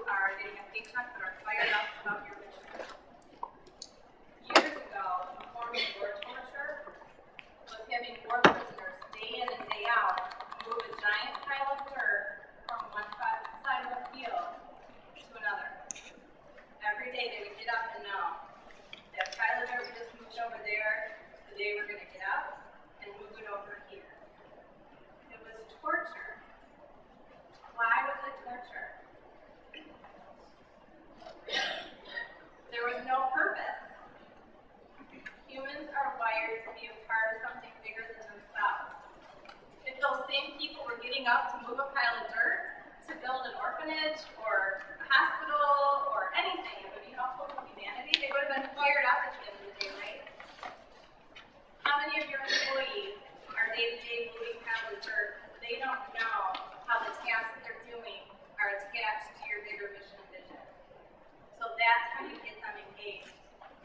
are getting a paycheck but are fired up about your mission. Years ago, a form of war torture was having war prisoners day in and day out move a giant pile of dirt from one side of a field to another. Every day they would get up and know that pile of dirt we just moved over there, today we're going to get up and move it over here. It was torture. Why was it torture? There was no purpose. Humans are wired to be a part of something bigger than themselves. If those same people were getting up to move a pile of dirt, to build an orphanage or a hospital or anything, it would be helpful to humanity, they would have been fired up at the end of the day, right? How many of your employees are day-to-day moving piles of dirt because they don't know how the tasks that they're doing are attached to your bigger mission and vision? So that's how you get them engaged.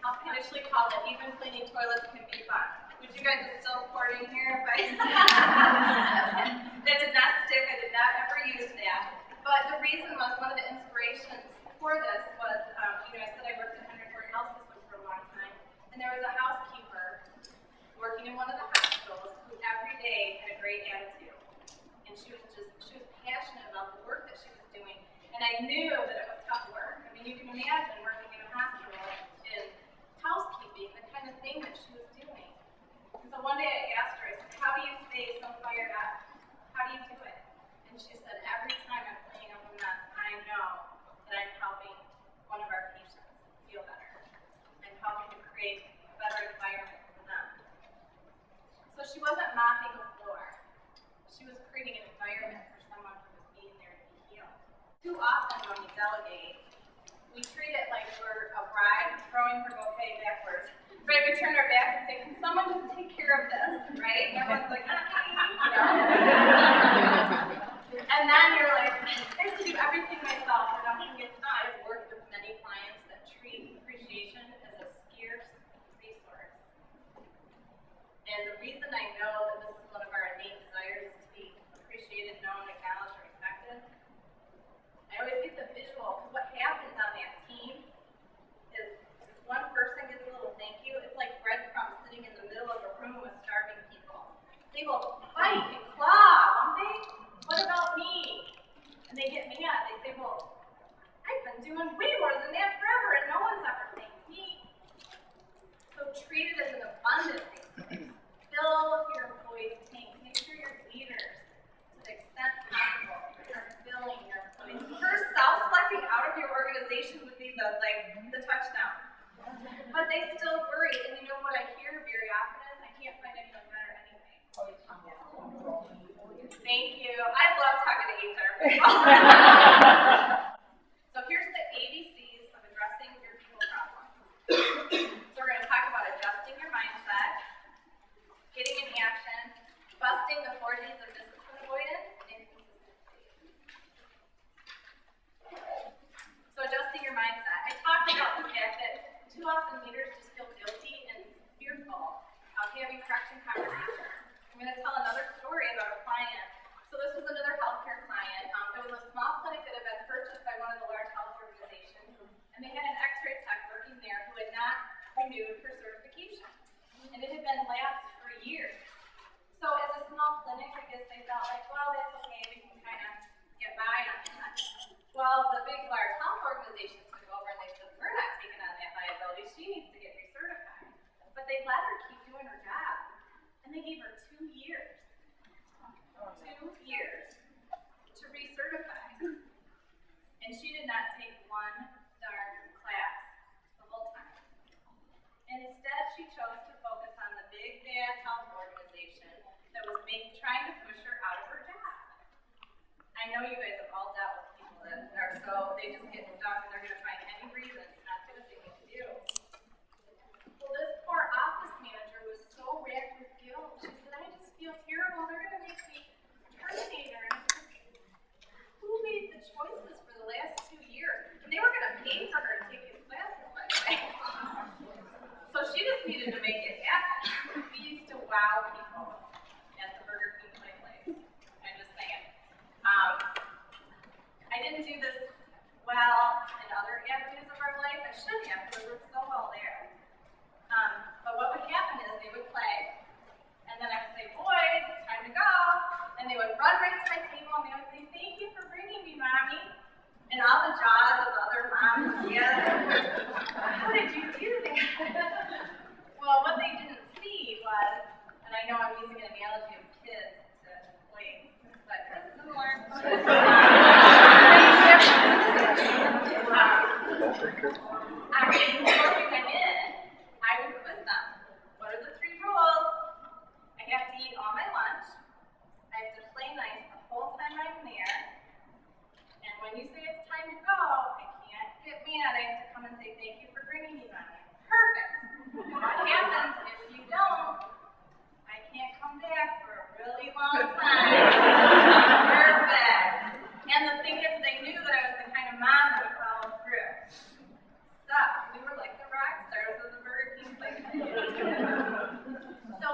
I'll officially call it even cleaning toilets can be fun. Would you guys still recording here? That did not stick. I did not ever use that. But the reason was, one of the inspirations for this was, I said I worked in Henry Health System for a long time, and there was a housekeeper working in one of the hospitals who every day had a great attitude. And she was passionate about the work that she was doing. And I knew that it was tough work. I mean, you can imagine working in a hospital in housekeeping, the kind of thing that she was doing. And so one day I asked her, I said, how do you stay so fired up? How do you do it? And she said, every time I'm cleaning up a mess, I know that I'm helping one of our patients feel better. I'm helping to create a better environment for them. So she wasn't mopping the floor. She was creating an environment for someone who was being there to be healed. Too often when we delegate, we treat it like we're a bride throwing her bouquet backwards. Right? We turn our back and say, can someone just take care of this? Right? And everyone's like, And then you're like, I have to do everything myself and nothing gets done. I've worked with many clients that treat appreciation as a scarce resource. And the reason I know that this is one of our innate desires is to be appreciated, known, acknowledged, or respected. I always get the visual, because what happens on that team is one person gets a little thank you. It's like breadcrumbs sitting in the middle of a room with starving people. They will fight and claw, won't they? What about me? And they get mad. They say, well, I've been doing way more than that forever, and no one's ever thanked me. So treat it as an abundant resource. Fill your employees' tank. Make sure your leaders, to the extent possible, are filling your employees. First, self-selecting out of your organization would be the touchdown. But they still worry, and you know what I hear very often is, I can't find anyone better anyway. Thank you. I love talking to HR people. So here's the ABCs of addressing your people problems. So we're going to talk about adjusting your mindset, getting in action, busting the 4 Ds of discipline avoidance, and consistency. So adjusting your mindset. I talked about the fact that too often leaders just feel guilty and fearful of having correction conversations. I'm going to tell another story about a client. So this was another healthcare client. It was a small clinic that had been purchased by one of the large health organizations, and they had an X-ray tech working there who had not renewed her certification, and it had been lapsed for years. So as a small clinic, I guess they felt like, well, that's okay, we can kind of get by on that. Well, the big, large health organization took over, and they said, we're not taking on that liability. She needs to get recertified. But they let her keep doing her job, and they gave her 2 years. 2 years to recertify. And she did not take one darn class the whole time. Instead, she chose to focus on the big, bad health organization that was trying to push her out of her job. I know you guys have all dealt with people that are so, they just get stuck and they're going to find any reason to not do what they need to do. Well, this poor office manager was so racked with guilt. She said, I just feel terrible. They're going to make me terminate her. And I said, who made the choices for the last 2 years? And they were going to pay for her to take these classes, by the way. So she just needed to make it happen. We used to wow people at the Burger King place. I'm just saying. I didn't do this well and all the jaws of other moms together. How did you do that? Well, what they didn't see was, and I know I'm using an analogy of kids to play, but it's similar. Before we went in, I would quiz them. What are the 3 rules? I have to eat all my lunch. I have to play nice the whole time I'm there. And when you say it's time to go, I can't get mad. I have to come and say thank you for bringing me money. Perfect. What happens if you don't? I can't come back for a really long time. Perfect. And the thing is, they knew that I was the kind of mom that would follow through. So, we were like the rock stars of the Burger King place. So,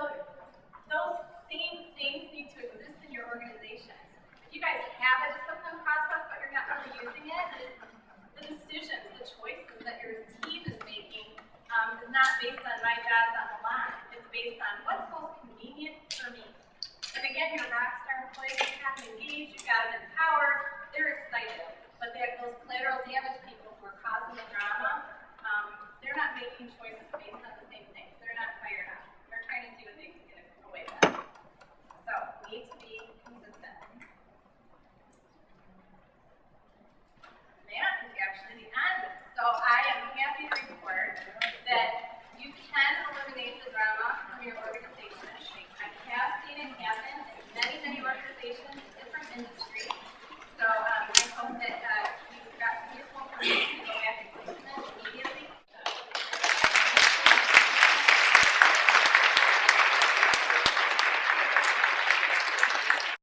those same things need to exist in your organization. If you guys have a discipline process, but you're not really using it, the decisions, the choices that your team is making is not based on my jobs on the line. It's based on what's most convenient for me. And again, your rockstar employees, you have them engaged, you've got them empowered, they're excited. But those collateral damage people who are causing the drama, they're not making choices